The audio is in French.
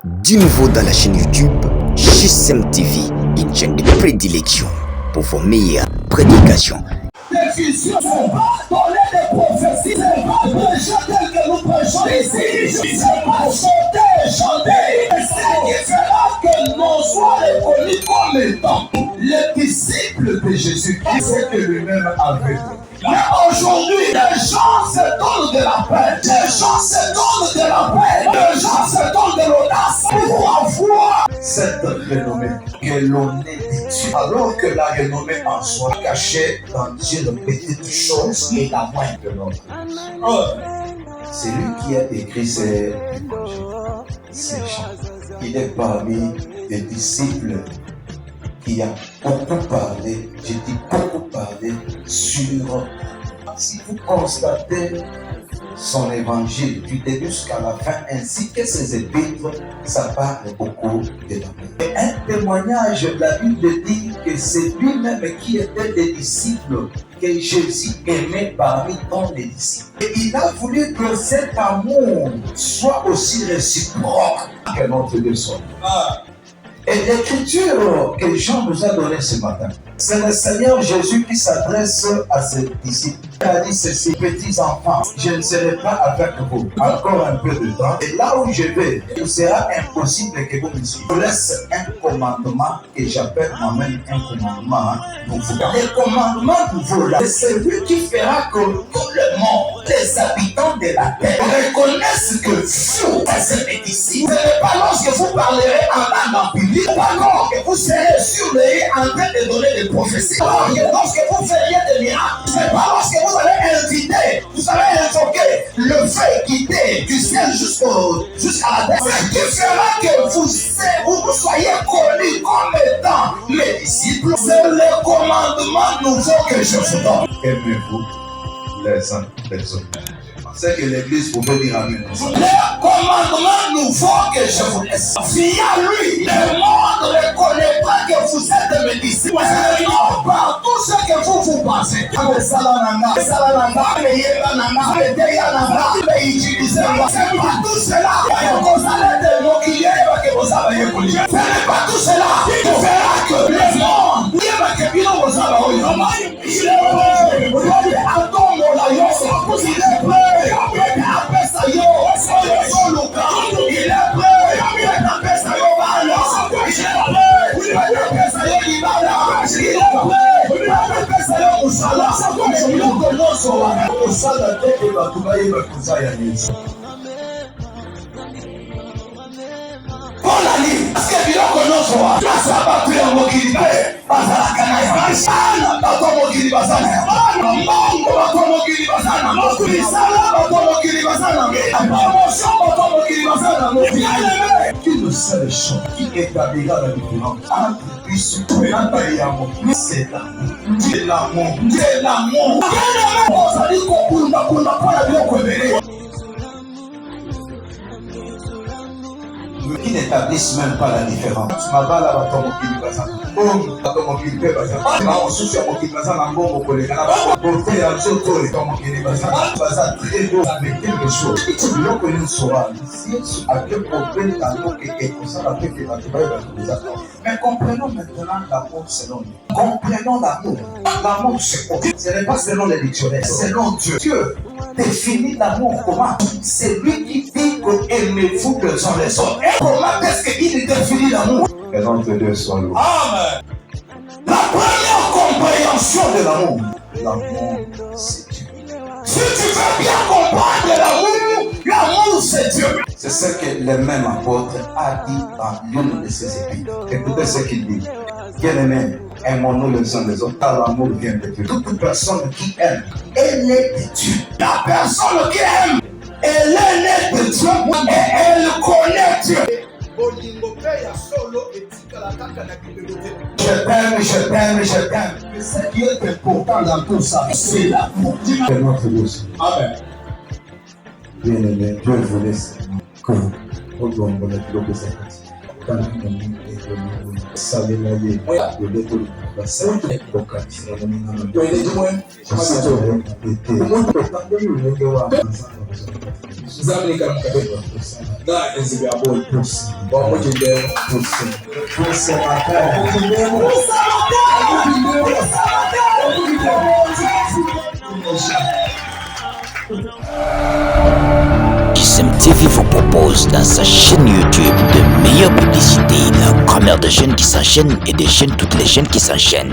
Du nouveau dans la chaîne YouTube GSM TV, une chaîne de prédilection pour vos meilleures prédications. Des visions sont pas donner des prophéties, c'est pas prêcher tel que nous prêchons ici, c'est pas chanter. Et ce qui fera que nous soyons reconnus comme étant les disciples de Jésus-Christ, c'est que lui-même avait dit. Mais aujourd'hui, les gens se donnent de la paix, les gens se donnent de la paix, les gens se donnent de l'audace pour avoir cette renommée que l'on est Dieu. Alors que la renommée en soi cachée dans Dieu de petites choses et la moindre de l'autre. C'est lui qui a écrit ces gens. Il est parmi les disciples qui a beaucoup parlé, j'ai dit beaucoup parlé sur, si vous constatez son évangile du début jusqu'à la fin, ainsi que ses épîtres, ça parle beaucoup de l'amour. Et un témoignage, la Bible dit que c'est lui-même qui était des disciples que Jésus aimait parmi tant les disciples. Et il a voulu que cet amour soit aussi réciproque que notre Dieu soit. Et l'écriture que Jean nous a donnée ce matin, c'est le Seigneur Jésus qui s'adresse à ses disciples. Il a dit ceci: petits enfants, je ne serai pas avec vous encore un peu de temps. Et là où je vais, il sera impossible que vous me suiviez. Je vous laisse un commandement que j'appelle moi-même un commandement pour vous. Le commandement pour vous, c'est celui qui fera que tout le monde, les habitants de la terre, reconnaissent que vous êtes mes disciples. Ce n'est pas lorsque vous parlerez en langue publique, pas non, que vous serez surveillés en train de donner des prophéties. Alors que lorsque vous feriez des miracles, c'est pas lorsque vous allez inviter, vous allez invoquer le feu guidé du ciel jusqu'à la terre. Ce qui fera que vous soyez connus comme étant mes disciples. C'est le commandement nouveau que je vous donne. Aimez-vous les uns les autres. C'est que l'église pouvait dire amen. Le commandement nouveau que je vous laisse. Via lui, le monde ne reconnaîtra que vous êtes mes disciples. Et non par tout ce que vous pensez. C'est pas tout cela que vous allez démoquiller, que vous allez écouter. Ce n'est pas tout cela qui fera que le monde, parce que biloko nyonso asa bato ya mokili bazalaka na ya sana, bato mokili baza na ya mbongo, bato mokili baza na misala, bato mokili baza na promotion, bato mokili baza na bien-aimé. Qui le seul chose qui établira la différence entre Christ et l'amour, c'est l'amour. C'est l'amour. C'est l'amour. Bien-aimé, ozali kokunda mpona biloko ebele. Qui n'établissent même pas la différence. Mabala batomokili bazana. Batomokili pe bazana. Bamosusu ya mokili bazana mbongo koleka na baporte ya nzoto etomokili bazana. Baza très beau avec quelque chose. Biloko nyonso wana Yesu akekopesa loke ekosala pe ke bato bayeba koza. Mais comprenons maintenant l'amour selon nous. Comprenons l'amour. L'amour c'est quoi? Ce n'est pas selon les dictionnaires, selon Dieu. Dieu définit l'amour comment? C'est lui qui dit que aimez-vous les uns les autres. Et comment est-ce qu'il définit l'amour? Et entre deux sont loués. Amen. La première compréhension de l'amour. L'amour, c'est Dieu. Si tu veux bien comprendre l'amour c'est Dieu. C'est ce que le même apôtre a dit dans l'une de ses épîtres. Écoutez ce qu'il dit. Bien-aimés, aimons-nous les uns les autres, car l'amour vient de Dieu. Toute personne qui aime, elle est de Dieu. La personne qui aime, elle est née de Dieu et elle connaît Dieu. Je t'aime. Mais ce qui est important dans tout ça, c'est l'amour. C'est notre Dieu. Amen. Bien-aimés, Dieu voulait que vous GSM TV vous propose dans sa chaîne YouTube de meilleures publicités, la première des chaînes qui s'enchaînent et des chaînes, toutes les chaînes qui s'enchaînent.